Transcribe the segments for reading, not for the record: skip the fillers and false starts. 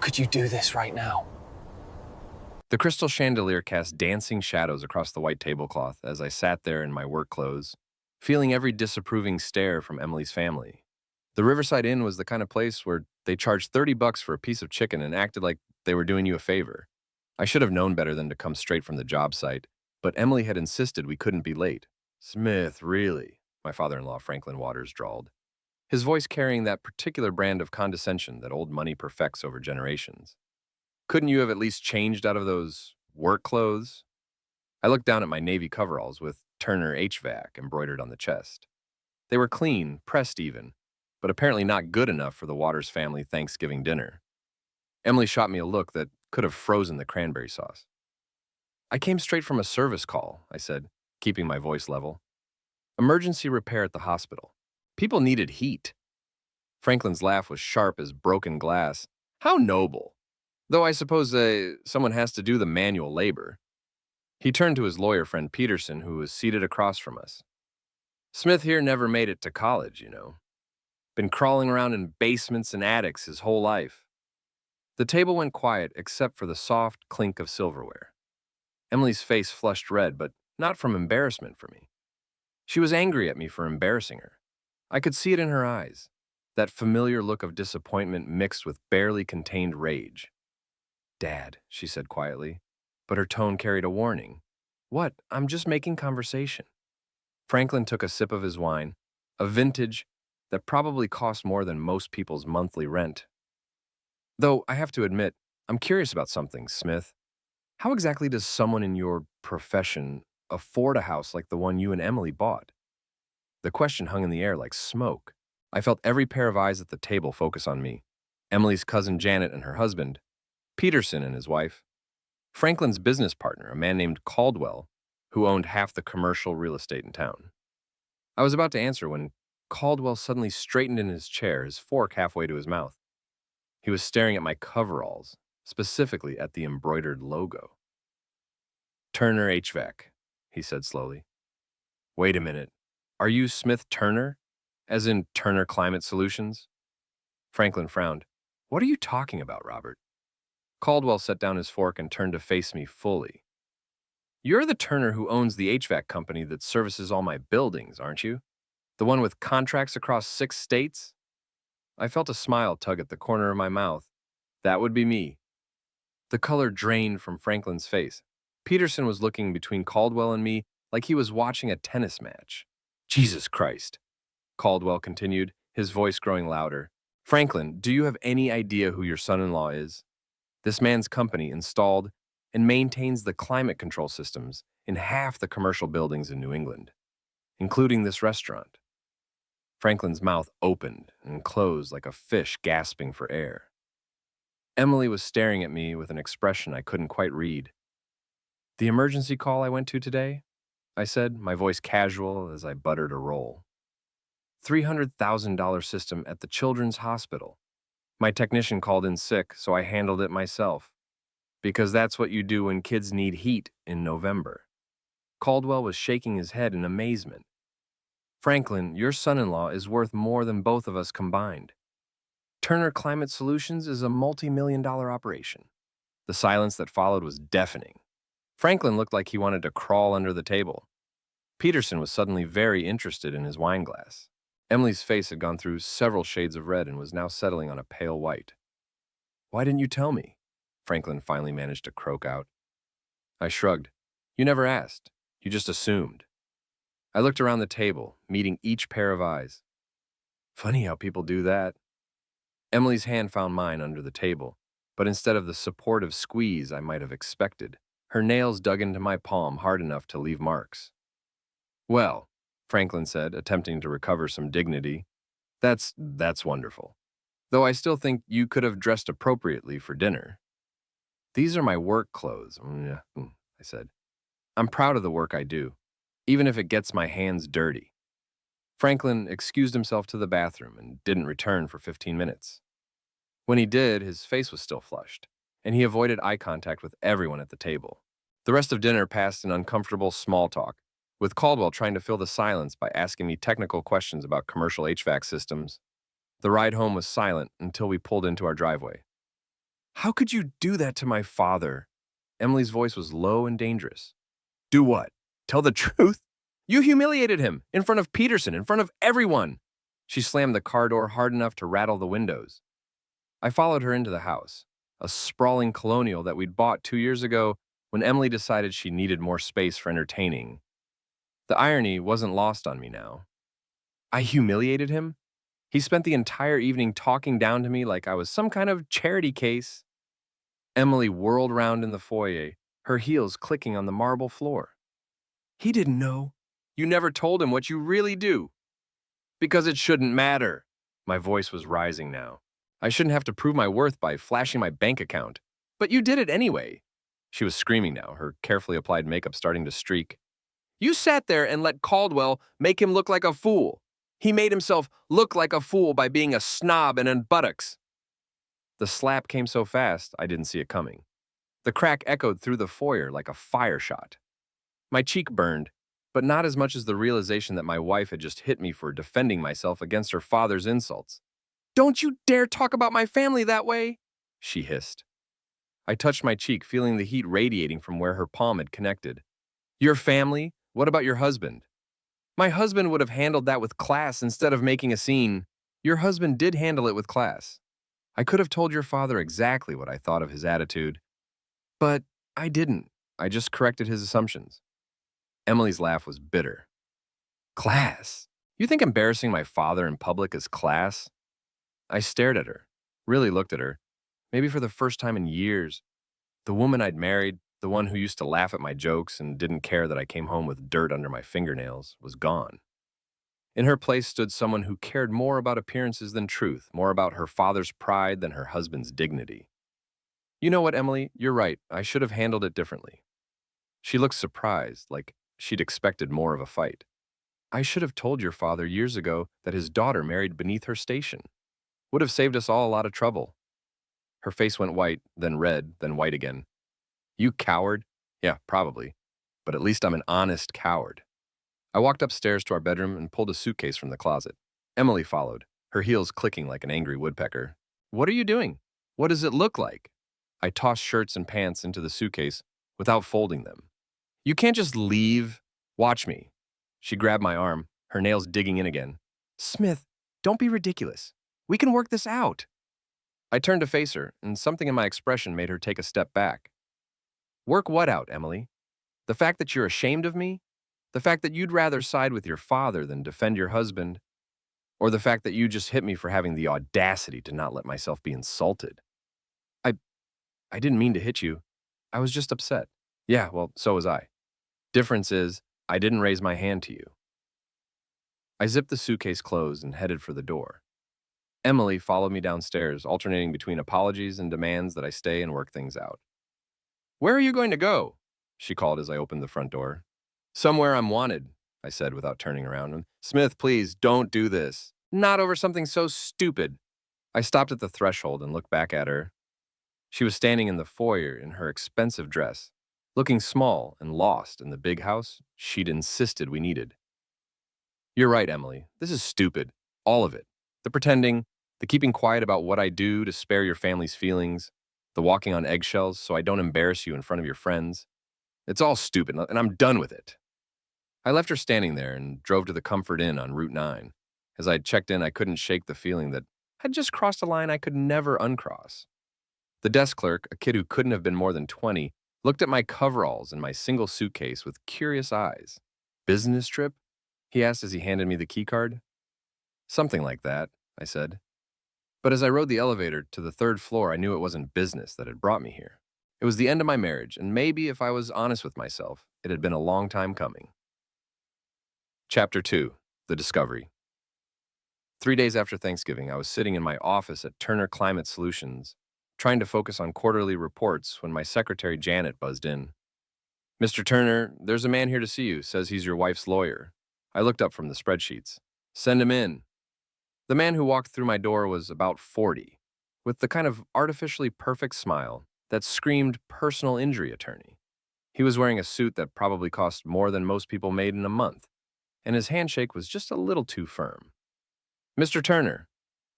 could you do this right now? The crystal chandelier cast dancing shadows across the white tablecloth as I sat there in my work clothes, feeling every disapproving stare from Emily's family. The Riverside Inn was the kind of place where they charged $30 for a piece of chicken and acted like they were doing you a favor. I should have known better than to come straight from the job site, but Emily had insisted we couldn't be late. Smith, really? My father-in-law, Franklin Waters, drawled, his voice carrying that particular brand of condescension that old money perfects over generations. Couldn't you have at least changed out of those work clothes? I looked down at my navy coveralls with Turner HVAC embroidered on the chest. They were clean, pressed even, but apparently not good enough for the Waters family Thanksgiving dinner. Emily shot me a look that could have frozen the cranberry sauce. I came straight from a service call, I said, keeping my voice level. Emergency repair at the hospital. People needed heat. Franklin's laugh was sharp as broken glass. How noble! Though I suppose someone has to do the manual labor. He turned to his lawyer friend Peterson, who was seated across from us. Smith here never made it to college, you know. Been crawling around in basements and attics his whole life. The table went quiet except for the soft clink of silverware. Emily's face flushed red, but not from embarrassment for me. She was angry at me for embarrassing her. I could see it in her eyes, that familiar look of disappointment mixed with barely contained rage. Dad, she said quietly, but her tone carried a warning. What? I'm just making conversation. Franklin took a sip of his wine, a vintage that probably cost more than most people's monthly rent. Though, I have to admit, I'm curious about something, Smith. How exactly does someone in your profession afford a house like the one you and Emily bought? The question hung in the air like smoke. I felt every pair of eyes at the table focus on me. Emily's cousin Janet and her husband, Peterson and his wife, Franklin's business partner, a man named Caldwell, who owned half the commercial real estate in town. I was about to answer when Caldwell suddenly straightened in his chair, his fork halfway to his mouth. He was staring at my coveralls, specifically at the embroidered logo. Turner HVAC, he said slowly. Wait a minute. Are you Smith Turner? As in Turner Climate Solutions? Franklin frowned. What are you talking about, Robert? Caldwell set down his fork and turned to face me fully. You're the Turner who owns the HVAC company that services all my buildings, aren't you? The one with contracts across 6 states? I felt a smile tug at the corner of my mouth. That would be me. The color drained from Franklin's face. Peterson was looking between Caldwell and me like he was watching a tennis match. Jesus Christ, Caldwell continued, his voice growing louder. Franklin, do you have any idea who your son-in-law is? This man's company installed and maintains the climate control systems in half the commercial buildings in New England, including this restaurant. Franklin's mouth opened and closed like a fish gasping for air. Emily was staring at me with an expression I couldn't quite read. The emergency call I went to today? I said, my voice casual as I buttered a roll. $300,000 system at the Children's Hospital. My technician called in sick, so I handled it myself. Because that's what you do when kids need heat in November. Caldwell was shaking his head in amazement. Franklin, your son-in-law is worth more than both of us combined. Turner Climate Solutions is a multi-million-dollar operation. The silence that followed was deafening. Franklin looked like he wanted to crawl under the table. Peterson was suddenly very interested in his wine glass. Emily's face had gone through several shades of red and was now settling on a pale white. Why didn't you tell me? Franklin finally managed to croak out. I shrugged. You never asked. You just assumed. I looked around the table, meeting each pair of eyes. Funny how people do that. Emily's hand found mine under the table, but instead of the supportive squeeze I might have expected, her nails dug into my palm hard enough to leave marks. Well, Franklin said, attempting to recover some dignity, that's wonderful. Though I still think you could have dressed appropriately for dinner. These are my work clothes, I said. I'm proud of the work I do, even if it gets my hands dirty. Franklin excused himself to the bathroom and didn't return for 15 minutes. When he did, his face was still flushed, and he avoided eye contact with everyone at the table. The rest of dinner passed in uncomfortable small talk, with Caldwell trying to fill the silence by asking me technical questions about commercial HVAC systems. The ride home was silent until we pulled into our driveway. How could you do that to my father? Emily's voice was low and dangerous. Do what? Tell the truth? You humiliated him in front of Peterson, in front of everyone. She slammed the car door hard enough to rattle the windows. I followed her into the house, a sprawling colonial that we'd bought 2 years ago when Emily decided she needed more space for entertaining. The irony wasn't lost on me now. I humiliated him? He spent the entire evening talking down to me like I was some kind of charity case. Emily whirled round in the foyer, her heels clicking on the marble floor. He didn't know. You never told him what you really do. Because it shouldn't matter. My voice was rising now. I shouldn't have to prove my worth by flashing my bank account. But you did it anyway. She was screaming now, her carefully applied makeup starting to streak. You sat there and let Caldwell make him look like a fool. He made himself look like a fool by being a snob and in buttocks. The slap came so fast, I didn't see it coming. The crack echoed through the foyer like a fire shot. My cheek burned, but not as much as the realization that my wife had just hit me for defending myself against her father's insults. Don't you dare talk about my family that way, she hissed. I touched my cheek, feeling the heat radiating from where her palm had connected. Your family? What about your husband? My husband would have handled that with class instead of making a scene. Your husband did handle it with class. I could have told your father exactly what I thought of his attitude. But I didn't. I just corrected his assumptions. Emily's laugh was bitter. Class? You think embarrassing my father in public is class? I stared at her, really looked at her, maybe for the first time in years. The woman I'd married, the one who used to laugh at my jokes and didn't care that I came home with dirt under my fingernails, was gone. In her place stood someone who cared more about appearances than truth, more about her father's pride than her husband's dignity. You know what, Emily? You're right. I should have handled it differently. She looked surprised, like she'd expected more of a fight. I should have told your father years ago that his daughter married beneath her station. Would have saved us all a lot of trouble. Her face went white, then red, then white again. You coward? Yeah, probably. But at least I'm an honest coward. I walked upstairs to our bedroom and pulled a suitcase from the closet. Emily followed, her heels clicking like an angry woodpecker. What are you doing? What does it look like? I tossed shirts and pants into the suitcase without folding them. You can't just leave. Watch me. She grabbed my arm, her nails digging in again. Smith, don't be ridiculous. We can work this out. I turned to face her, and something in my expression made her take a step back. Work what out, Emily? The fact that you're ashamed of me? The fact that you'd rather side with your father than defend your husband? Or the fact that you just hit me for having the audacity to not let myself be insulted? I didn't mean to hit you. I was just upset. Yeah, well, so was I. Difference is, I didn't raise my hand to you. I zipped the suitcase closed and headed for the door. Emily followed me downstairs, alternating between apologies and demands that I stay and work things out. Where are you going to go? She called as I opened the front door. Somewhere I'm wanted, I said without turning around. Smith, please, don't do this. Not over something so stupid. I stopped at the threshold and looked back at her. She was standing in the foyer in her expensive dress, looking small and lost in the big house she'd insisted we needed. You're right, Emily. This is stupid. All of it. The pretending, the keeping quiet about what I do to spare your family's feelings, the walking on eggshells so I don't embarrass you in front of your friends. It's all stupid, and I'm done with it. I left her standing there and drove to the Comfort Inn on Route 9. As I checked in, I couldn't shake the feeling that I'd just crossed a line I could never uncross. The desk clerk, a kid who couldn't have been more than 20, looked at my coveralls and my single suitcase with curious eyes. Business trip? He asked as he handed me the keycard. Something like that, I said. But as I rode the elevator to the third floor, I knew it wasn't business that had brought me here. It was the end of my marriage, and maybe if I was honest with myself, it had been a long time coming. Chapter 2. The Discovery. 3 days after Thanksgiving, I was sitting in my office at Turner Climate Solutions, trying to focus on quarterly reports when my secretary Janet buzzed in. Mr. Turner, there's a man here to see you, says he's your wife's lawyer. I looked up from the spreadsheets. Send him in. The man who walked through my door was about 40, with the kind of artificially perfect smile that screamed personal injury attorney. He was wearing a suit that probably cost more than most people made in a month, and his handshake was just a little too firm. Mr. Turner,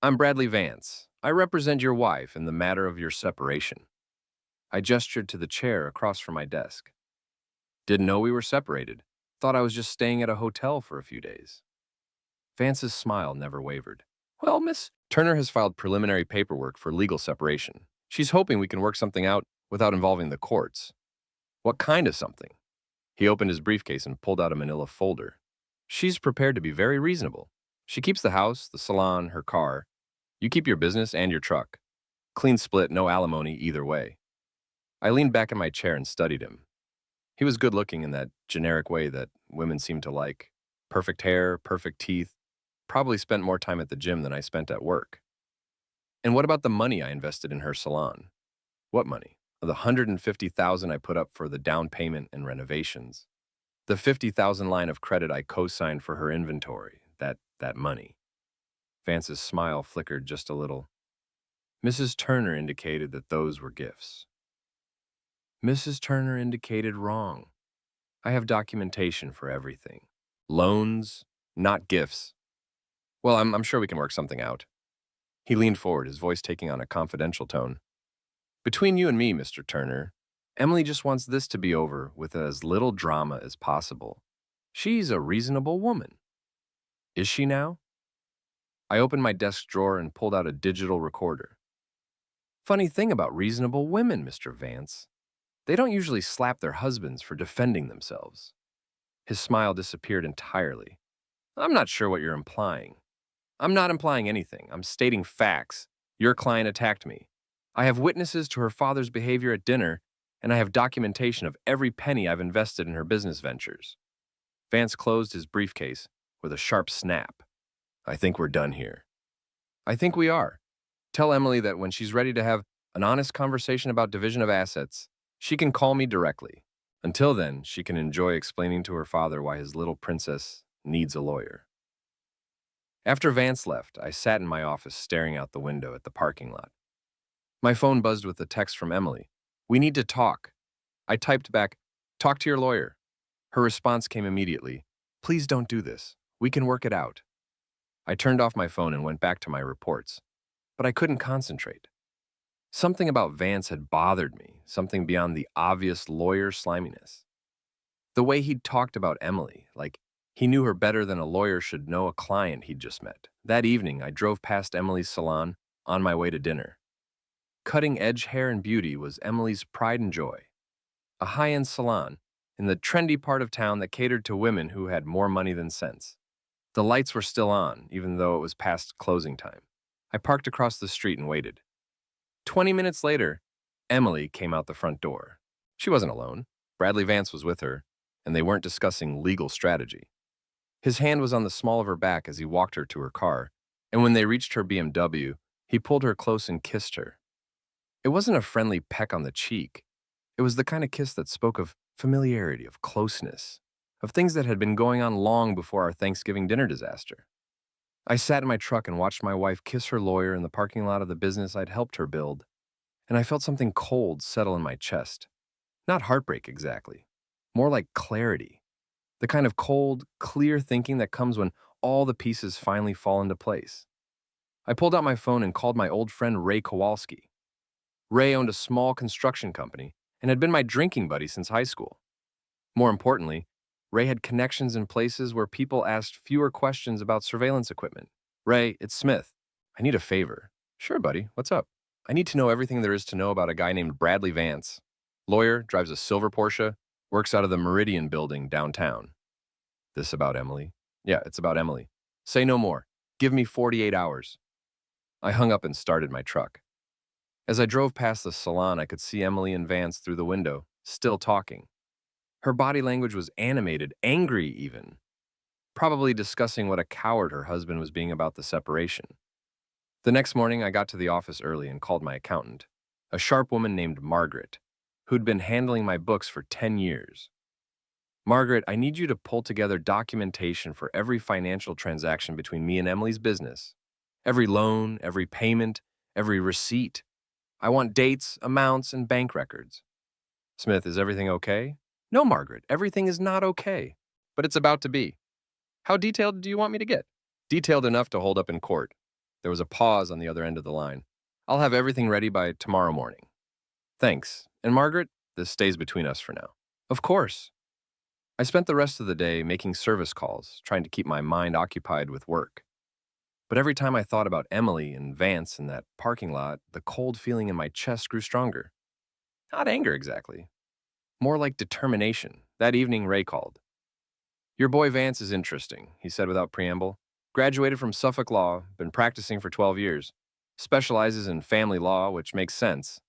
I'm Bradley Vance. I represent your wife in the matter of your separation. I gestured to the chair across from my desk. Didn't know we were separated. Thought I was just staying at a hotel for a few days. Vance's smile never wavered. Well, Miss Turner has filed preliminary paperwork for legal separation. She's hoping we can work something out without involving the courts. What kind of something? He opened his briefcase and pulled out a manila folder. She's prepared to be very reasonable. She keeps the house, the salon, her car. You keep your business and your truck. Clean split, no alimony either way. I leaned back in my chair and studied him. He was good-looking in that generic way that women seem to like. Perfect hair, perfect teeth. Probably spent more time at the gym than I spent at work. And what about the money I invested in her salon? What money? The $150,000 I put up for the down payment and renovations. The $50,000 line of credit I co-signed for her inventory. That money. Vance's smile flickered just a little. Mrs. Turner indicated that those were gifts. Mrs. Turner indicated wrong. I have documentation for everything. Loans, not gifts. Well, I'm sure we can work something out. He leaned forward, his voice taking on a confidential tone. Between you and me, Mr. Turner, Emily just wants this to be over with as little drama as possible. She's a reasonable woman. Is she now? I opened my desk drawer and pulled out a digital recorder. Funny thing about reasonable women, Mr. Vance. They don't usually slap their husbands for defending themselves. His smile disappeared entirely. I'm not sure what you're implying. I'm not implying anything. I'm stating facts. Your client attacked me. I have witnesses to her father's behavior at dinner, and I have documentation of every penny I've invested in her business ventures. Vance closed his briefcase with a sharp snap. I think we're done here. I think we are. Tell Emily that when she's ready to have an honest conversation about division of assets, she can call me directly. Until then, she can enjoy explaining to her father why his little princess needs a lawyer. After Vance left, I sat in my office staring out the window at the parking lot. My phone buzzed with a text from Emily. We need to talk. I typed back, talk to your lawyer. Her response came immediately. Please don't do this. We can work it out. I turned off my phone and went back to my reports, but I couldn't concentrate. Something about Vance had bothered me, something beyond the obvious lawyer sliminess. The way he'd talked about Emily, like he knew her better than a lawyer should know a client he'd just met. That evening, I drove past Emily's salon on my way to dinner. Cutting-edge hair and beauty was Emily's pride and joy. A high-end salon in the trendy part of town that catered to women who had more money than sense. The lights were still on, even though it was past closing time. I parked across the street and waited. 20 minutes later, Emily came out the front door. She wasn't alone. Bradley Vance was with her, and they weren't discussing legal strategy. His hand was on the small of her back as he walked her to her car, and when they reached her BMW, he pulled her close and kissed her. It wasn't a friendly peck on the cheek. It was the kind of kiss that spoke of familiarity, of closeness, of things that had been going on long before our Thanksgiving dinner disaster. I sat in my truck and watched my wife kiss her lawyer in the parking lot of the business I'd helped her build, and I felt something cold settle in my chest. Not heartbreak exactly, more like clarity. The kind of cold, clear thinking that comes when all the pieces finally fall into place. I pulled out my phone and called my old friend Ray Kowalski. Ray owned a small construction company and had been my drinking buddy since high school. More importantly, Ray had connections in places where people asked fewer questions about surveillance equipment. Ray, it's Smith. I need a favor. Sure, buddy. What's up? I need to know everything there is to know about a guy named Bradley Vance. Lawyer, drives a silver Porsche, works out of the Meridian building downtown. This about Emily? Yeah, it's about Emily. Say no more. Give me 48 hours. I hung up and started my truck. As I drove past the salon, I could see Emily and Vance through the window, still talking. Her body language was animated, angry even, probably discussing what a coward her husband was being about the separation. The next morning, I got to the office early and called my accountant, a sharp woman named Margaret, who'd been handling my books for 10 years. Margaret, I need you to pull together documentation for every financial transaction between me and Emily's business. Every loan, every payment, every receipt. I want dates, amounts, and bank records. Smith, is everything okay? No, Margaret, everything is not okay, but it's about to be. How detailed do you want me to get? Detailed enough to hold up in court. There was a pause on the other end of the line. I'll have everything ready by tomorrow morning. Thanks. And Margaret, this stays between us for now. Of course. I spent the rest of the day making service calls, trying to keep my mind occupied with work. But every time I thought about Emily and Vance in that parking lot, the cold feeling in my chest grew stronger. Not anger exactly, more like determination. That evening, Ray called. Your boy Vance is interesting, he said without preamble. Graduated from Suffolk Law, been practicing for 12 years. Specializes in family law, which makes sense.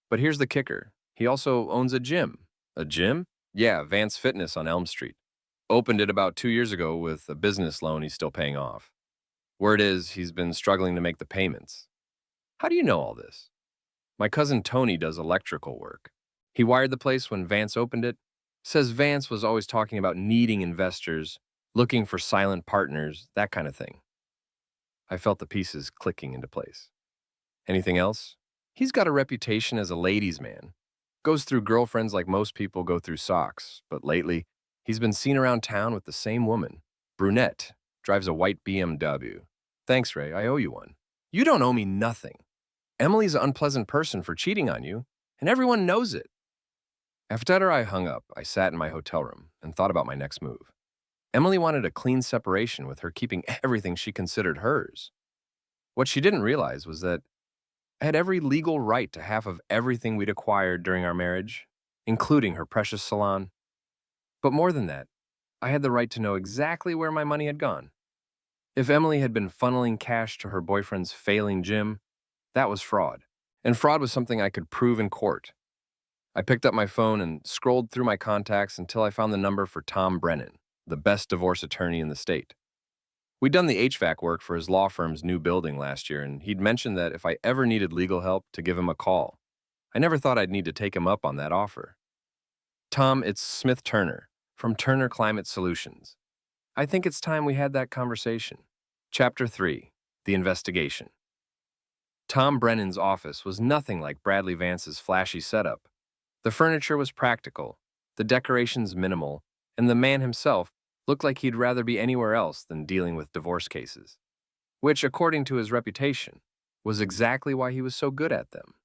But here's the kicker. He also owns a gym. A gym? Yeah, Vance Fitness on Elm Street. Opened it about 2 years ago with a business loan he's still paying off. Word is he's been struggling to make the payments. How do you know all this? My cousin Tony does electrical work. He wired the place when Vance opened it. Says Vance was always talking about needing investors, looking for silent partners, that kind of thing. I felt the pieces clicking into place. Anything else? He's got a reputation as a ladies' man. Goes through girlfriends like most people go through socks, but lately, he's been seen around town with the same woman. Brunette, drives a white BMW. Thanks, Ray, I owe you one. You don't owe me nothing. Emily's an unpleasant person for cheating on you, and everyone knows it. After I hung up, I sat in my hotel room and thought about my next move. Emily wanted a clean separation with her keeping everything she considered hers. What she didn't realize was that I had every legal right to half of everything we'd acquired during our marriage, including her precious salon. But more than that, I had the right to know exactly where my money had gone. If Emily had been funneling cash to her boyfriend's failing gym, that was fraud. And fraud was something I could prove in court. I picked up my phone and scrolled through my contacts until I found the number for Tom Brennan, the best divorce attorney in the state. We'd done the HVAC work for his law firm's new building last year, and he'd mentioned that if I ever needed legal help, to give him a call. I never thought I'd need to take him up on that offer. Tom, it's Smith Turner from Turner Climate Solutions. I think it's time we had that conversation. Chapter 3, The Investigation. Tom Brennan's office was nothing like Bradley Vance's flashy setup. The furniture was practical, the decorations minimal, and the man himself looked like he'd rather be anywhere else than dealing with divorce cases, which, according to his reputation, was exactly why he was so good at them.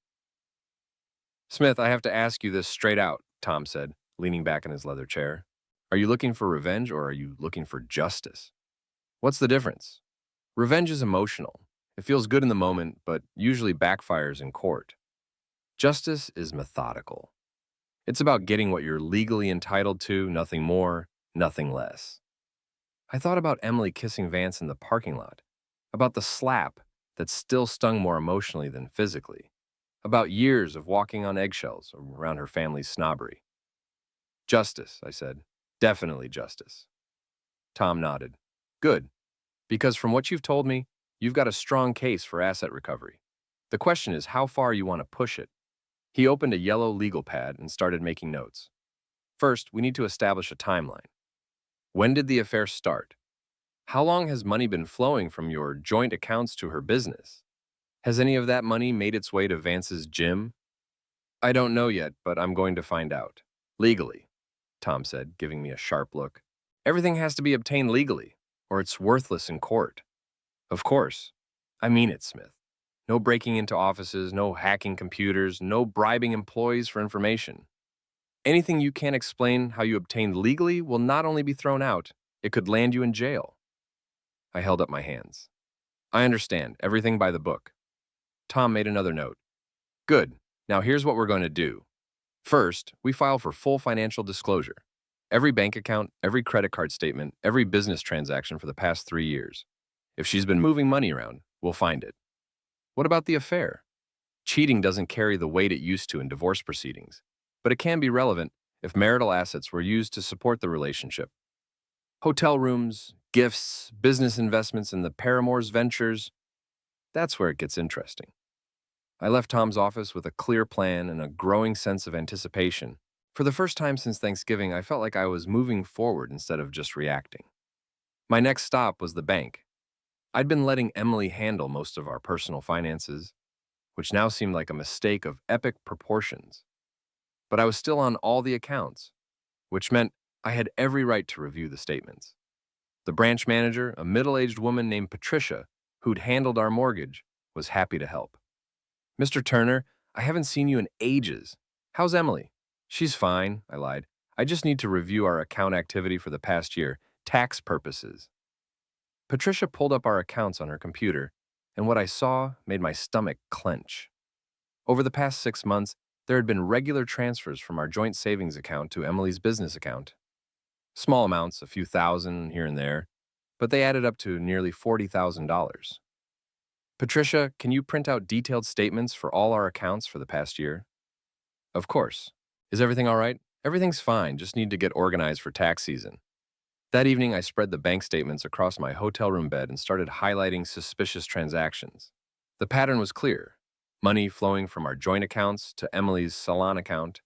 Smith, I have to ask you this straight out, Tom said, leaning back in his leather chair. Are you looking for revenge or are you looking for justice? What's the difference? Revenge is emotional. It feels good in the moment, but usually backfires in court. Justice is methodical. It's about getting what you're legally entitled to, nothing more, nothing less. I thought about Emily kissing Vance in the parking lot, about the slap that still stung more emotionally than physically, about years of walking on eggshells around her family's snobbery. Justice, I said. Definitely justice. Tom nodded. Good, because from what you've told me, you've got a strong case for asset recovery. The question is how far you want to push it. He opened a yellow legal pad and started making notes. First, we need to establish a timeline. When did the affair start? How long has money been flowing from your joint accounts to her business? Has any of that money made its way to Vance's gym? I don't know yet, but I'm going to find out. Legally, Tom said, giving me a sharp look. Everything has to be obtained legally, or it's worthless in court. Of course. I mean it, Smith. No breaking into offices, no hacking computers, no bribing employees for information. Anything you can't explain how you obtained legally will not only be thrown out, it could land you in jail. I held up my hands. I understand, everything by the book. Tom made another note. Good. Now here's what we're going to do. First, we file for full financial disclosure. Every bank account, every credit card statement, every business transaction for the past 3 years. If she's been moving money around, we'll find it. What about the affair? Cheating doesn't carry the weight it used to in divorce proceedings, but it can be relevant if marital assets were used to support the relationship. Hotel rooms, gifts, business investments in the paramour's ventures, that's where it gets interesting. I left Tom's office with a clear plan and a growing sense of anticipation. For the first time since Thanksgiving, I felt like I was moving forward instead of just reacting. My next stop was the bank. I'd been letting Emily handle most of our personal finances, which now seemed like a mistake of epic proportions. But I was still on all the accounts, which meant I had every right to review the statements. The branch manager, a middle-aged woman named Patricia, who'd handled our mortgage, was happy to help. Mr. Turner, I haven't seen you in ages. How's Emily? She's fine, I lied. I just need to review our account activity for the past year, tax purposes. Patricia pulled up our accounts on her computer, and what I saw made my stomach clench. Over the past 6 months, there had been regular transfers from our joint savings account to Emily's business account. Small amounts, a few thousand here and there, but they added up to nearly $40,000. Patricia, can you print out detailed statements for all our accounts for the past year? Of course. Is everything all right? Everything's fine, just need to get organized for tax season. That evening, I spread the bank statements across my hotel room bed and started highlighting suspicious transactions. The pattern was clear. Money flowing from our joint accounts to Emily's salon account,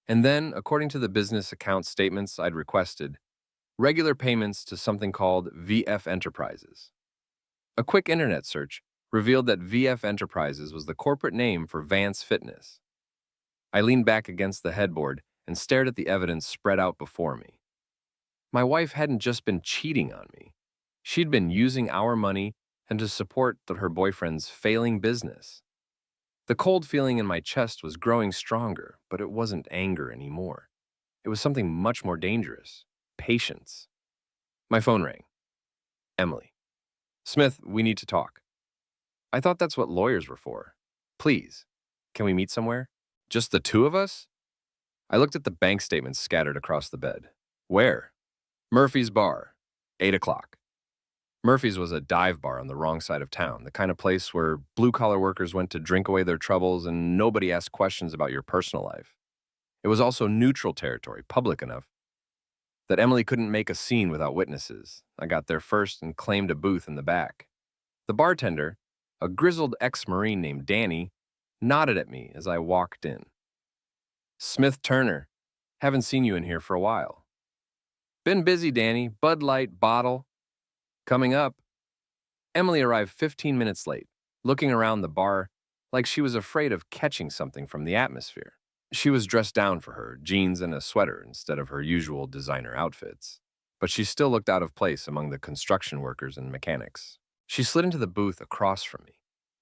and then, according to the business account statements I'd requested, regular payments to something called VF Enterprises. A quick internet search revealed that VF Enterprises was the corporate name for Vance Fitness. I leaned back against the headboard and stared at the evidence spread out before me. My wife hadn't just been cheating on me. She'd been using our money and to support her boyfriend's failing business. The cold feeling in my chest was growing stronger, but it wasn't anger anymore. It was something much more dangerous. Patience. My phone rang. Emily. Smith, we need to talk. I thought that's what lawyers were for. Please, can we meet somewhere? Just the two of us? I looked at the bank statements scattered across the bed. Where? Murphy's Bar, 8 o'clock. Murphy's was a dive bar on the wrong side of town, the kind of place where blue-collar workers went to drink away their troubles and nobody asked questions about your personal life. It was also neutral territory, public enough that Emily couldn't make a scene without witnesses. I got there first and claimed a booth in the back. The bartender, a grizzled ex-Marine named Danny, nodded at me as I walked in. Smith Turner, haven't seen you in here for a while. Been busy, Danny. Bud Light, bottle. Coming up. Emily arrived 15 minutes late, looking around the bar like she was afraid of catching something from the atmosphere. She was dressed down for her, jeans and a sweater instead of her usual designer outfits. But she still looked out of place among the construction workers and mechanics. She slid into the booth across from me,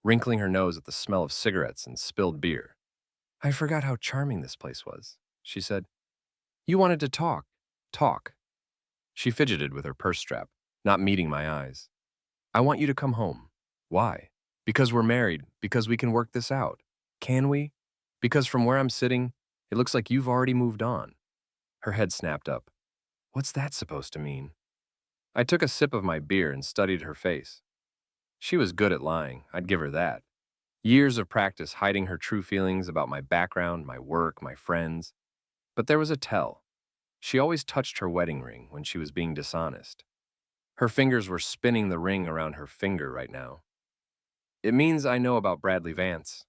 wrinkling her nose at the smell of cigarettes and spilled beer. I forgot how charming this place was, she said. You wanted to talk. Talk. She fidgeted with her purse strap, not meeting my eyes. I want you to come home. Why? Because we're married, because we can work this out. Can we? Because from where I'm sitting, it looks like you've already moved on. Her head snapped up. What's that supposed to mean? I took a sip of my beer and studied her face. She was good at lying, I'd give her that. Years of practice hiding her true feelings about my background, my work, my friends. But there was a tell. She always touched her wedding ring when she was being dishonest. Her fingers were spinning the ring around her finger right now. It means I know about Bradley Vance.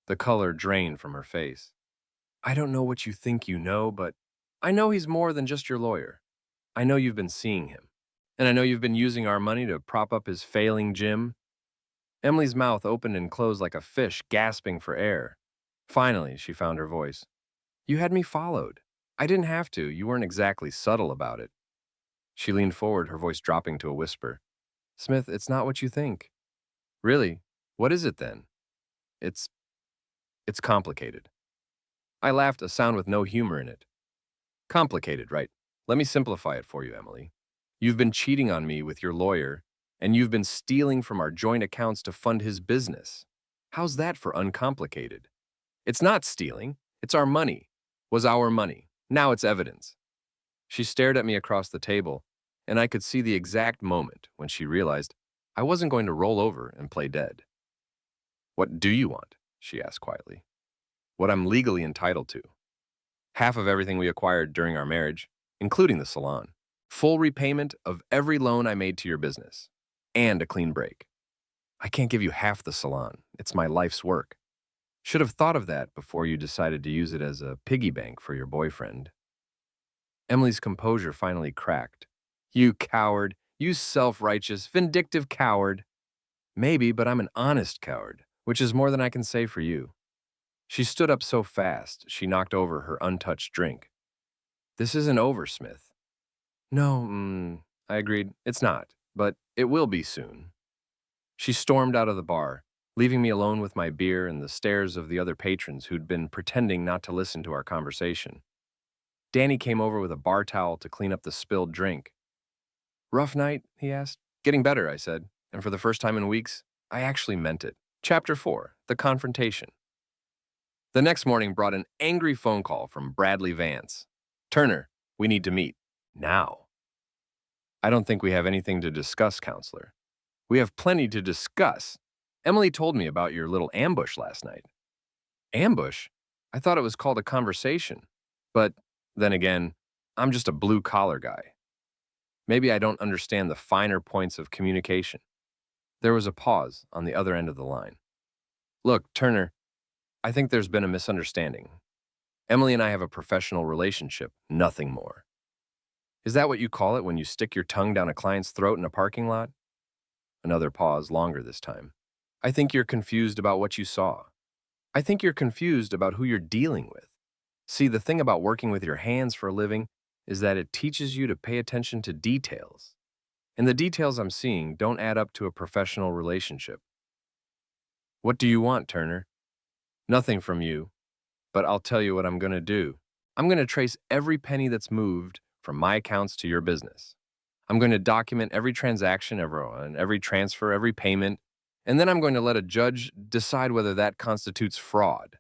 The color drained from her face. I don't know what you think you know, but I know he's more than just your lawyer. I know you've been seeing him. And I know you've been using our money to prop up his failing gym. Emily's mouth opened and closed like a fish gasping for air. Finally, she found her voice. You had me followed. I didn't have to. You weren't exactly subtle about it. She leaned forward, her voice dropping to a whisper. Smith, it's not what you think. Really? What is it then? It's complicated. I laughed, a sound with no humor in it. Complicated, right? Let me simplify it for you, Emily. You've been cheating on me with your lawyer, and you've been stealing from our joint accounts to fund his business. How's that for uncomplicated? It's not stealing. It's our money. Was our money. Now it's evidence. She stared at me across the table, and I could see the exact moment when she realized I wasn't going to roll over and play dead. What do you want? She asked quietly. What I'm legally entitled to. Half of everything we acquired during our marriage, including the salon. Full repayment of every loan I made to your business. And a clean break. I can't give you half the salon. It's my life's work. Should have thought of that before you decided to use it as a piggy bank for your boyfriend. Emily's composure finally cracked. You coward. You self-righteous, vindictive coward. Maybe, but I'm an honest coward, which is more than I can say for you. She stood up so fast, she knocked over her untouched drink. This isn't over, Smith. No, I agreed. It's not, but it will be soon. She stormed out of the bar, leaving me alone with my beer and the stares of the other patrons who'd been pretending not to listen to our conversation. Danny came over with a bar towel to clean up the spilled drink. "Rough night?" he asked. "Getting better," I said, and for the first time in weeks, I actually meant it. Chapter 4, The Confrontation. The next morning brought an angry phone call from Bradley Vance. "Turner, we need to meet. Now." "I don't think we have anything to discuss, counselor." "We have plenty to discuss. Emily told me about your little ambush last night." "Ambush? I thought it was called a conversation. But then again, I'm just a blue-collar guy. Maybe I don't understand the finer points of communication." There was a pause on the other end of the line. "Look, Turner, I think there's been a misunderstanding. Emily and I have a professional relationship, nothing more." "Is that what you call it when you stick your tongue down a client's throat in a parking lot?" Another pause, longer this time. "I think you're confused about what you saw. I think you're confused about who you're dealing with. See, the thing about working with your hands for a living is that it teaches you to pay attention to details. And the details I'm seeing don't add up to a professional relationship." "What do you want, Turner?" "Nothing from you, but I'll tell you what I'm going to do. I'm going to trace every penny that's moved from my accounts to your business. I'm going to document every transaction, every transfer, every payment, and then I'm going to let a judge decide whether that constitutes fraud.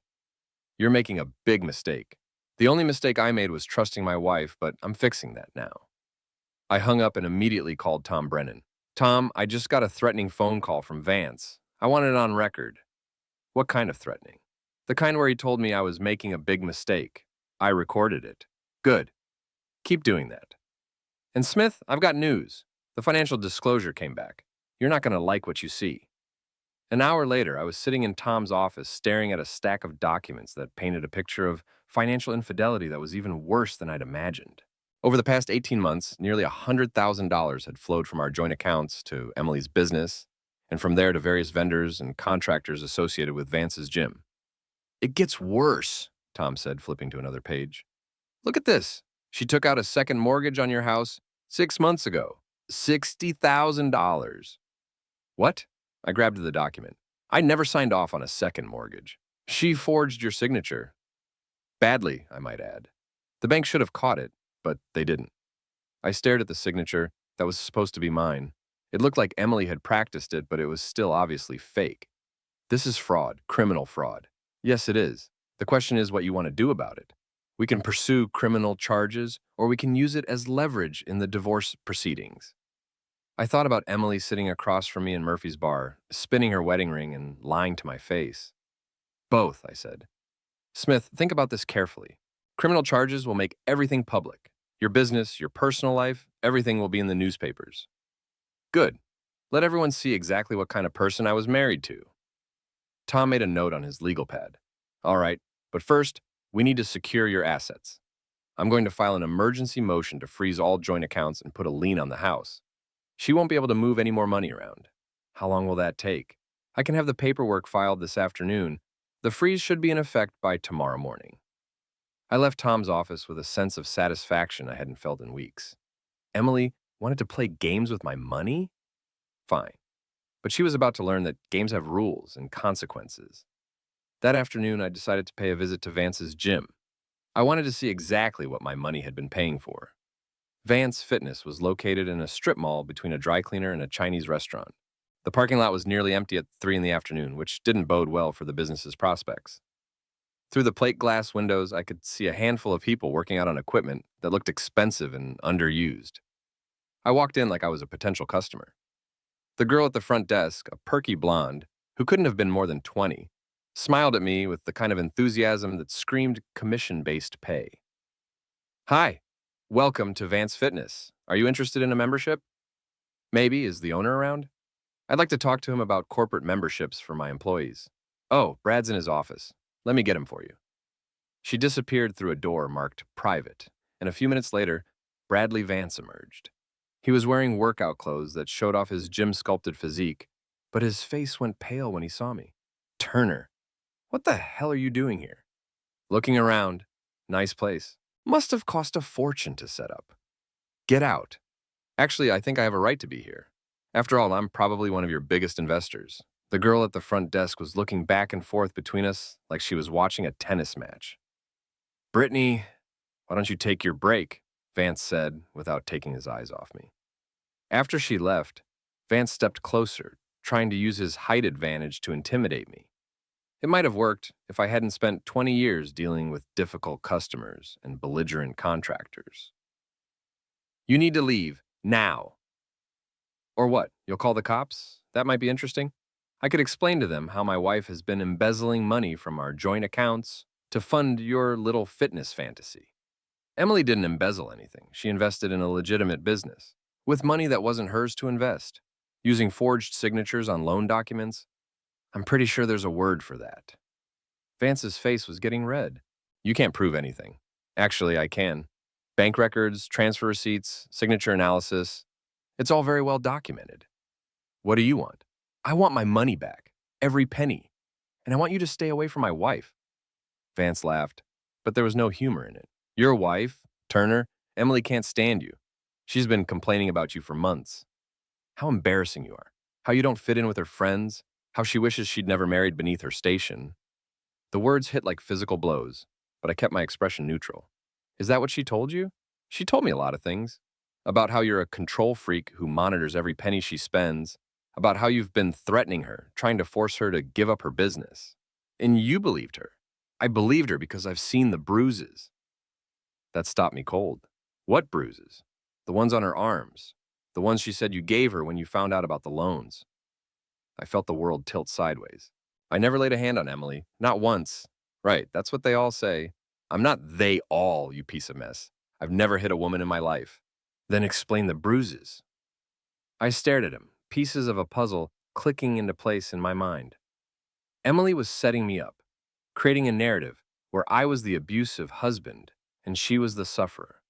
You're making a big mistake. The only mistake I made was trusting my wife, but I'm fixing that now." I hung up and immediately called Tom Brennan. "Tom, I just got a threatening phone call from Vance. I want it on record." "What kind of threatening?" "The kind where he told me I was making a big mistake. I recorded it." "Good. Keep doing that." "And Smith, I've got news. The financial disclosure came back. You're not going to like what you see." An hour later, I was sitting in Tom's office staring at a stack of documents that painted a picture of financial infidelity that was even worse than I'd imagined. Over the past 18 months, nearly $100,000 had flowed from our joint accounts to Emily's business, and from there to various vendors and contractors associated with Vance's gym. "It gets worse," Tom said, flipping to another page. "Look at this. She took out a second mortgage on your house 6 months ago. $60,000. "What?" I grabbed the document. "I never signed off on a second mortgage. She forged your signature. Badly, I might add. The bank should have caught it, but they didn't." I stared at the signature that was supposed to be mine. It looked like Emily had practiced it, but it was still obviously fake. "This is fraud, criminal fraud." "Yes, it is. The question is what you want to do about it. We can pursue criminal charges, or we can use it as leverage in the divorce proceedings." I thought about Emily sitting across from me in Murphy's bar, spinning her wedding ring and lying to my face. "Both," I said. "Smith, think about this carefully. Criminal charges will make everything public. Your business, your personal life, everything will be in the newspapers." "Good. Let everyone see exactly what kind of person I was married to." Tom made a note on his legal pad. "All right, but first, we need to secure your assets. I'm going to file an emergency motion to freeze all joint accounts and put a lien on the house. She won't be able to move any more money around." "How long will that take?" "I can have the paperwork filed this afternoon. The freeze should be in effect by tomorrow morning." I left Tom's office with a sense of satisfaction I hadn't felt in weeks. Emily wanted to play games with my money? Fine. But she was about to learn that games have rules and consequences. That afternoon, I decided to pay a visit to Vance's gym. I wanted to see exactly what my money had been paying for. Vance Fitness was located in a strip mall between a dry cleaner and a Chinese restaurant. The parking lot was nearly empty at 3 in the afternoon, which didn't bode well for the business's prospects. Through the plate glass windows, I could see a handful of people working out on equipment that looked expensive and underused. I walked in like I was a potential customer. The girl at the front desk, a perky blonde, who couldn't have been more than 20, smiled at me with the kind of enthusiasm that screamed commission-based pay. "Hi, welcome to Vance Fitness. Are you interested in a membership?" "Maybe. Is the owner around?" "I'd like to talk to him about corporate memberships for my employees." "Oh, Brad's in his office. Let me get him for you." She disappeared through a door marked private, and a few minutes later, Bradley Vance emerged. He was wearing workout clothes that showed off his gym-sculpted physique, but his face went pale when he saw me. "Turner, what the hell are you doing here?" "Looking around. Nice place. Must have cost a fortune to set up." "Get out. Actually, I think I have a right to be here. After all, I'm probably one of your biggest investors. The girl at the front desk was looking back and forth between us like she was watching a tennis match. "Brittany, why don't you take your break?" Vance said without taking his eyes off me. After she left, Vance stepped closer, trying to use his height advantage to intimidate me. It might have worked if I hadn't spent 20 years dealing with difficult customers and belligerent contractors. "You need to leave, now." "Or what? You'll call the cops? That might be interesting." I could explain to them how my wife has been embezzling money from our joint accounts to fund your little fitness fantasy. Emily didn't embezzle anything. She invested in a legitimate business, with money that wasn't hers to invest, using forged signatures on loan documents. I'm pretty sure there's a word for that. Vance's face was getting red. "You can't prove anything." "Actually, I can. Bank records, transfer receipts, signature analysis. It's all very well documented." "What do you want?" "I want my money back, every penny, and I want you to stay away from my wife." Vance laughed, but there was no humor in it. "Your wife, Turner? Emily can't stand you. She's been complaining about you for months. How embarrassing you are. How you don't fit in with her friends. How she wishes she'd never married beneath her station." The words hit like physical blows, but I kept my expression neutral. "Is that what she told you?" "She told me a lot of things. About how you're a control freak who monitors every penny she spends. About how you've been threatening her, trying to force her to give up her business. And you believed her." "I believed her because I've seen the bruises." That stopped me cold. "What bruises?" "The ones on her arms. The ones she said you gave her when you found out about the loans." I felt the world tilt sideways. "I never laid a hand on Emily. Not once." "Right, that's what they all say." "I'm not they all, you piece of mess. I've never hit a woman in my life." "Then explain the bruises." I stared at him, pieces of a puzzle clicking into place in my mind. Emily was setting me up, creating a narrative where I was the abusive husband and she was the sufferer.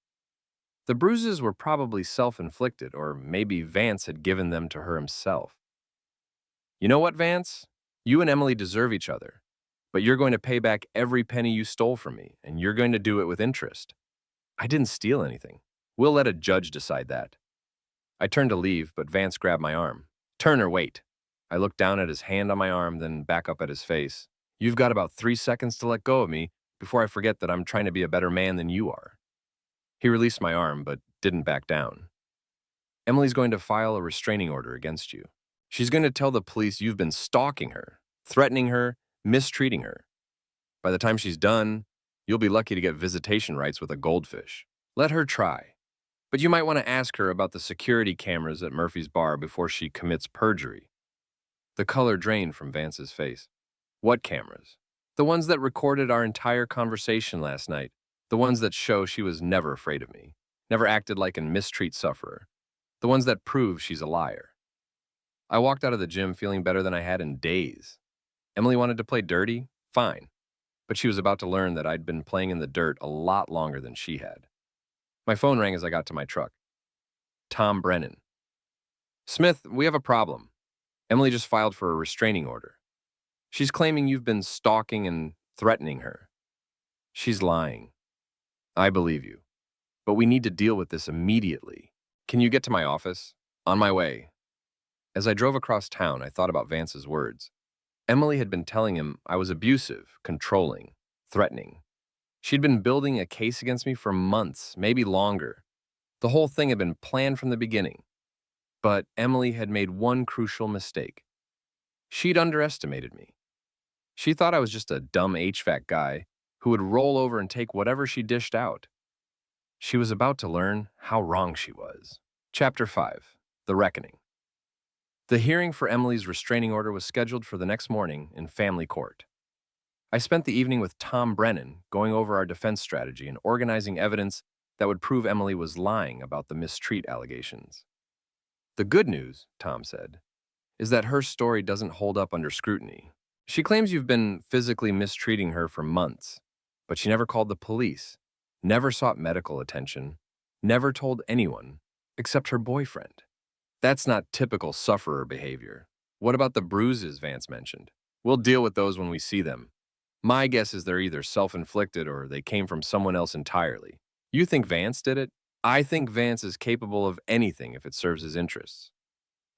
The bruises were probably self-inflicted, or maybe Vance had given them to her himself. "You know what, Vance? You and Emily deserve each other, but you're going to pay back every penny you stole from me, and you're going to do it with interest." "I didn't steal anything." "We'll let a judge decide that." I turned to leave, but Vance grabbed my arm. "Turner, wait." I looked down at his hand on my arm, then back up at his face. "You've got about 3 seconds to let go of me before I forget that I'm trying to be a better man than you are." He released my arm, but didn't back down. "Emily's going to file a restraining order against you. She's going to tell the police you've been stalking her, threatening her, mistreating her. By the time she's done, you'll be lucky to get visitation rights with a goldfish. Let her try. But you might want to ask her about the security cameras at Murphy's bar before she commits perjury." The color drained from Vance's face. "What cameras?" "The ones that recorded our entire conversation last night. The ones that show she was never afraid of me, never acted like a mistreat sufferer. The ones that prove she's a liar." I walked out of the gym feeling better than I had in days. Emily wanted to play dirty? Fine. But she was about to learn that I'd been playing in the dirt a lot longer than she had. My phone rang as I got to my truck. Tom Brennan. "Smith, we have a problem. Emily just filed for a restraining order. She's claiming you've been stalking and threatening her." "She's lying." "I believe you. But we need to deal with this immediately. Can you get to my office?" "On my way." As I drove across town, I thought about Vance's words. Emily had been telling him I was abusive, controlling, threatening. She'd been building a case against me for months, maybe longer. The whole thing had been planned from the beginning. But Emily had made one crucial mistake. She'd underestimated me. She thought I was just a dumb HVAC guy who would roll over and take whatever she dished out. She was about to learn how wrong she was. Chapter 5. The Reckoning. The hearing for Emily's restraining order was scheduled for the next morning in family court. I spent the evening with Tom Brennan going over our defense strategy and organizing evidence that would prove Emily was lying about the mistreat allegations. "The good news," Tom said, "is that her story doesn't hold up under scrutiny. She claims you've been physically mistreating her for months, but she never called the police, never sought medical attention, never told anyone except her boyfriend. That's not typical sufferer behavior." "What about the bruises Vance mentioned?" "We'll deal with those when we see them. My guess is they're either self-inflicted or they came from someone else entirely." "You think Vance did it?" "I think Vance is capable of anything if it serves his interests.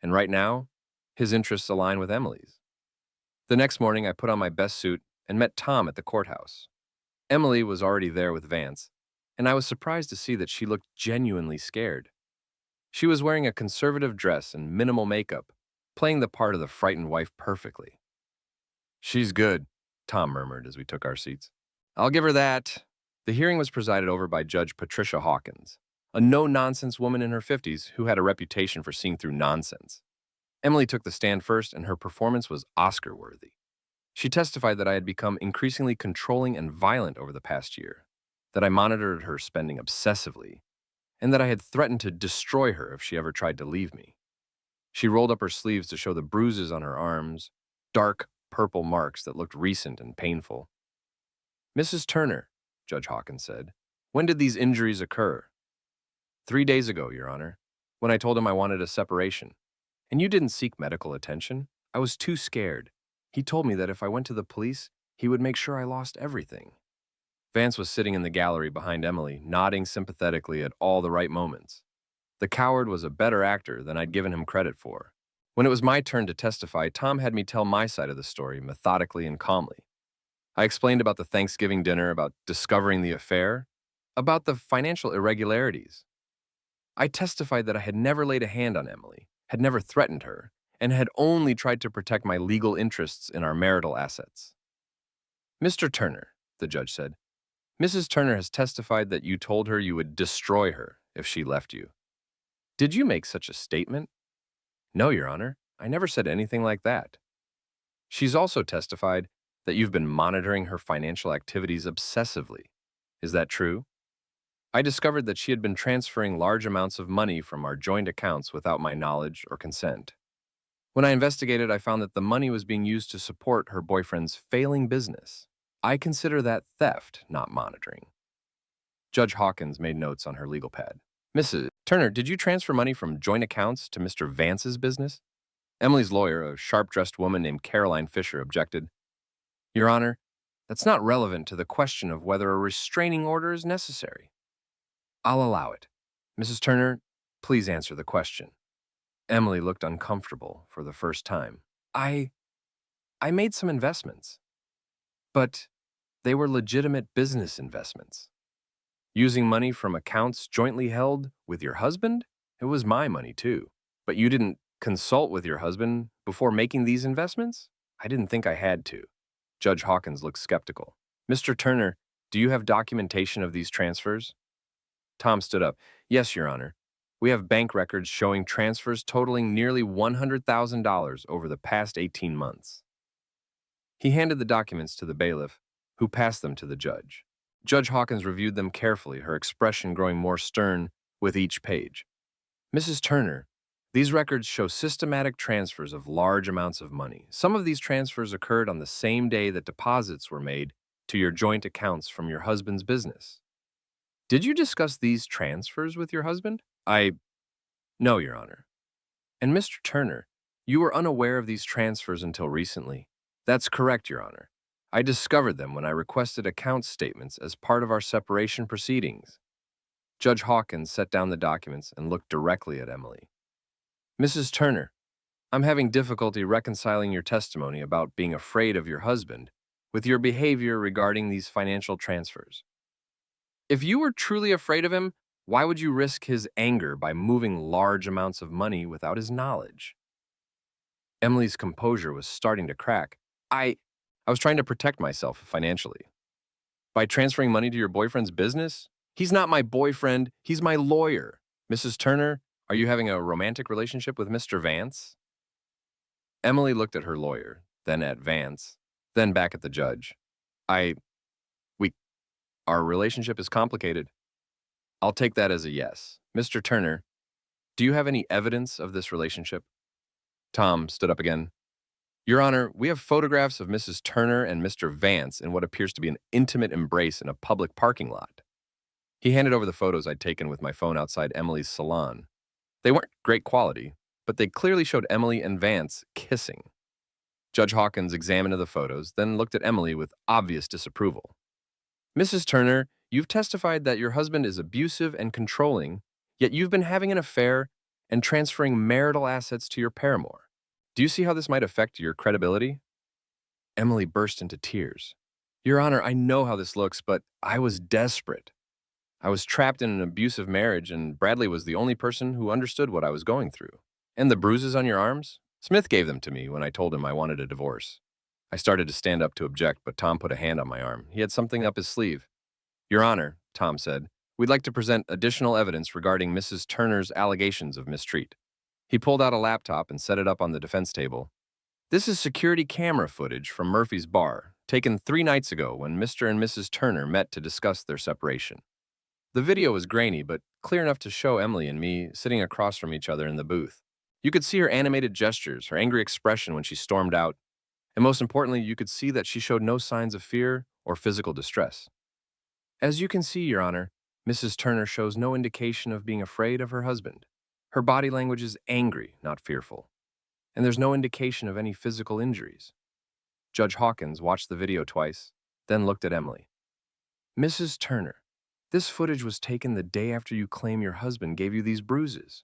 And right now, his interests align with Emily's." The next morning, I put on my best suit and met Tom at the courthouse. Emily was already there with Vance, and I was surprised to see that she looked genuinely scared. She was wearing a conservative dress and minimal makeup, playing the part of the frightened wife perfectly. "She's good," Tom murmured as we took our seats. "I'll give her that." The hearing was presided over by Judge Patricia Hawkins, a no-nonsense woman in her 50s who had a reputation for seeing through nonsense. Emily took the stand first, and her performance was Oscar-worthy. She testified that I had become increasingly controlling and violent over the past year, that I monitored her spending obsessively, and that I had threatened to destroy her if she ever tried to leave me. She rolled up her sleeves to show the bruises on her arms, dark, purple marks that looked recent and painful. "Mrs. Turner," Judge Hawkins said, "when did these injuries occur?" "3 days ago, Your Honor, when I told him I wanted a separation. And you didn't seek medical attention? I was too scared. He told me that if I went to the police, he would make sure I lost everything." Vance was sitting in the gallery behind Emily, nodding sympathetically at all the right moments. The coward was a better actor than I'd given him credit for. When it was my turn to testify, Tom had me tell my side of the story methodically and calmly. I explained about the Thanksgiving dinner, about discovering the affair, about the financial irregularities. I testified that I had never laid a hand on Emily, had never threatened her, and had only tried to protect my legal interests in our marital assets. "Mr. Turner," the judge said, "Mrs. Turner has testified that you told her you would destroy her if she left you. Did you make such a statement?" "No, Your Honor. I never said anything like that." "She's also testified that you've been monitoring her financial activities obsessively. Is that true?" "I discovered that she had been transferring large amounts of money from our joint accounts without my knowledge or consent. When I investigated, I found that the money was being used to support her boyfriend's failing business. I consider that theft, not monitoring." Judge Hawkins made notes on her legal pad. "Mrs. Turner, did you transfer money from joint accounts to Mr. Vance's business?" Emily's lawyer, a sharp-dressed woman named Caroline Fisher, objected. "Your Honor, that's not relevant to the question of whether a restraining order is necessary." "I'll allow it. Mrs. Turner, please answer the question." Emily looked uncomfortable for the first time. I made some investments, but they were legitimate business investments. Using money from accounts jointly held with your husband? It was my money, too. But you didn't consult with your husband before making these investments? I didn't think I had to. Judge Hawkins looked skeptical. "Mr. Turner, do you have documentation of these transfers?" Tom stood up. "Yes, Your Honor. We have bank records showing transfers totaling nearly $100,000 over the past 18 months. He handed the documents to the bailiff, who passed them to the judge. Judge Hawkins reviewed them carefully, her expression growing more stern with each page. "Mrs. Turner, these records show systematic transfers of large amounts of money. Some of these transfers occurred on the same day that deposits were made to your joint accounts from your husband's business. Did you discuss these transfers with your husband?" No, Your Honor." "And Mr. Turner, you were unaware of these transfers until recently." "That's correct, Your Honor. I discovered them when I requested account statements as part of our separation proceedings." Judge Hawkins set down the documents and looked directly at Emily. "Mrs. Turner, I'm having difficulty reconciling your testimony about being afraid of your husband with your behavior regarding these financial transfers. If you were truly afraid of him, why would you risk his anger by moving large amounts of money without his knowledge?" Emily's composure was starting to crack. I was trying to protect myself financially. "By transferring money to your boyfriend's business? He's not my boyfriend, he's my lawyer. Mrs. Turner, are you having a romantic relationship with Mr. Vance?" Emily looked at her lawyer, then at Vance, then back at the judge. I, we, Our relationship is complicated." "I'll take that as a yes. Mr. Turner, do you have any evidence of this relationship?" Tom stood up again. "Your Honor, we have photographs of Mrs. Turner and Mr. Vance in what appears to be an intimate embrace in a public parking lot." He handed over the photos I'd taken with my phone outside Emily's salon. They weren't great quality, but they clearly showed Emily and Vance kissing. Judge Hawkins examined the photos, then looked at Emily with obvious disapproval. "Mrs. Turner, you've testified that your husband is abusive and controlling, yet you've been having an affair and transferring marital assets to your paramour. Do you see how this might affect your credibility?" Emily burst into tears. Your Honor, I know how this looks, but I was desperate. I was trapped in an abusive marriage, and Bradley was the only person who understood what I was going through. And the bruises on your arms? Smith gave them to me when I told him I wanted a divorce. I started to stand up to object, but Tom put a hand on my arm. He had something up his sleeve. Your Honor, Tom said, we'd like to present additional evidence regarding Mrs. Turner's allegations of mistreat. He pulled out a laptop and set it up on the defense table. This is security camera footage from Murphy's bar, taken 3 nights ago when Mr. and Mrs. Turner met to discuss their separation. The video was grainy, but clear enough to show Emily and me sitting across from each other in the booth. You could see her animated gestures, her angry expression when she stormed out, and most importantly, you could see that she showed no signs of fear or physical distress. As you can see, Your Honor, Mrs. Turner shows no indication of being afraid of her husband. Her body language is angry, not fearful, and there's no indication of any physical injuries. Judge Hawkins watched the video twice, then looked at Emily. Mrs. Turner, this footage was taken the day after you claim your husband gave you these bruises.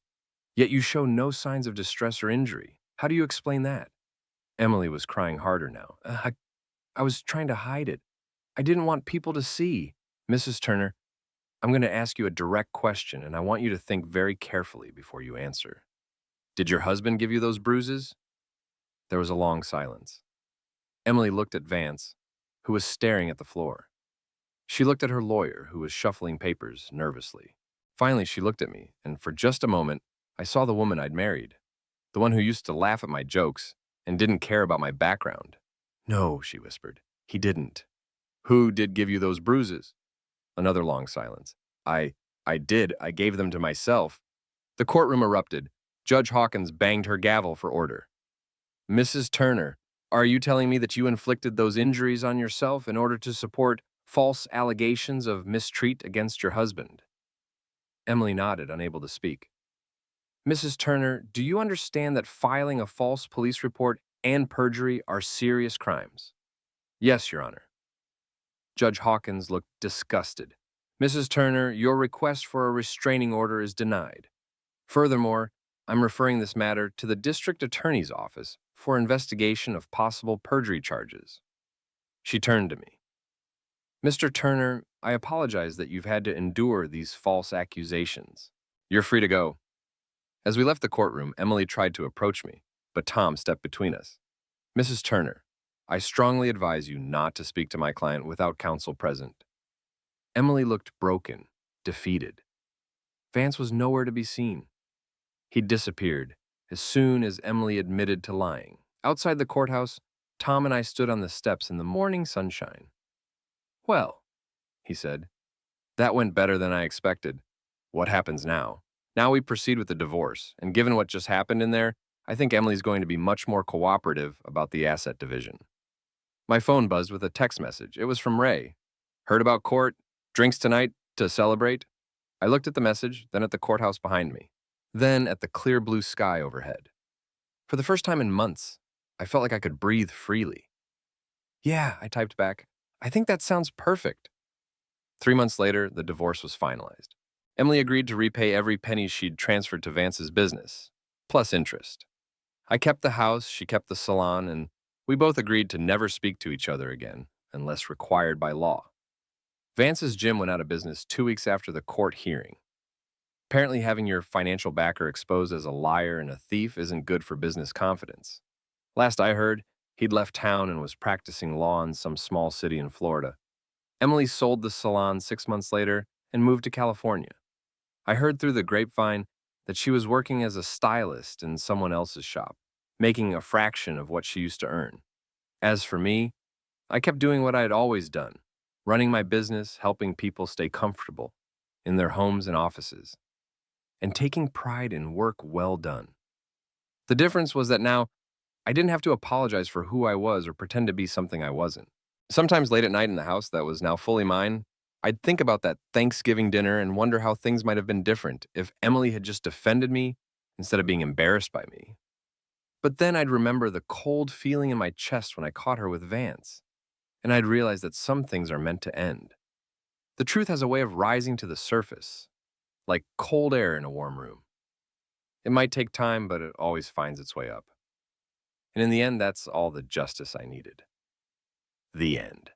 Yet you show no signs of distress or injury. How do you explain that? Emily was crying harder now. I was trying to hide it. I didn't want people to see. Mrs. Turner, I'm going to ask you a direct question, and I want you to think very carefully before you answer. Did your husband give you those bruises? There was a long silence. Emily looked at Vance, who was staring at the floor. She looked at her lawyer, who was shuffling papers nervously. Finally, she looked at me, and for just a moment, I saw the woman I'd married, the one who used to laugh at my jokes and didn't care about my background. No, she whispered. He didn't. Who did give you those bruises? Another long silence. I did. I gave them to myself. The courtroom erupted. Judge Hawkins banged her gavel for order. Mrs. Turner, are you telling me that you inflicted those injuries on yourself in order to support false allegations of mistreat against your husband? Emily nodded, unable to speak. Mrs. Turner, do you understand that filing a false police report and perjury are serious crimes? Yes, Your Honor. Judge Hawkins looked disgusted. Mrs. Turner, your request for a restraining order is denied. Furthermore, I'm referring this matter to the district attorney's office for investigation of possible perjury charges. She turned to me. Mr. Turner, I apologize that you've had to endure these false accusations. You're free to go. As we left the courtroom, Emily tried to approach me, but Tom stepped between us. Mrs. Turner, I strongly advise you not to speak to my client without counsel present. Emily looked broken, defeated. Vance was nowhere to be seen. He disappeared as soon as Emily admitted to lying. Outside the courthouse, Tom and I stood on the steps in the morning sunshine. Well, he said, that went better than I expected. What happens now? Now we proceed with the divorce, and given what just happened in there, I think Emily's going to be much more cooperative about the asset division. My phone buzzed with a text message. It was from Ray. Heard about court? Drinks tonight to celebrate? I looked at the message, then at the courthouse behind me, then at the clear blue sky overhead. For the first time in months, I felt like I could breathe freely. Yeah, I typed back. I think that sounds perfect. 3 months later, the divorce was finalized. Emily agreed to repay every penny she'd transferred to Vance's business, plus interest. I kept the house, she kept the salon, and we both agreed to never speak to each other again, unless required by law. Vance's gym went out of business 2 weeks after the court hearing. Apparently, having your financial backer exposed as a liar and a thief isn't good for business confidence. Last I heard, he'd left town and was practicing law in some small city in Florida. Emily sold the salon 6 months later and moved to California. I heard through the grapevine that she was working as a stylist in someone else's shop, making a fraction of what she used to earn. As for me, I kept doing what I had always done, running my business, helping people stay comfortable in their homes and offices, and taking pride in work well done. The difference was that now I didn't have to apologize for who I was or pretend to be something I wasn't. Sometimes late at night in the house that was now fully mine, I'd think about that Thanksgiving dinner and wonder how things might have been different if Emily had just defended me instead of being embarrassed by me. But then I'd remember the cold feeling in my chest when I caught her with Vance, and I'd realize that some things are meant to end. The truth has a way of rising to the surface, like cold air in a warm room. It might take time, but it always finds its way up. And in the end, that's all the justice I needed. The end.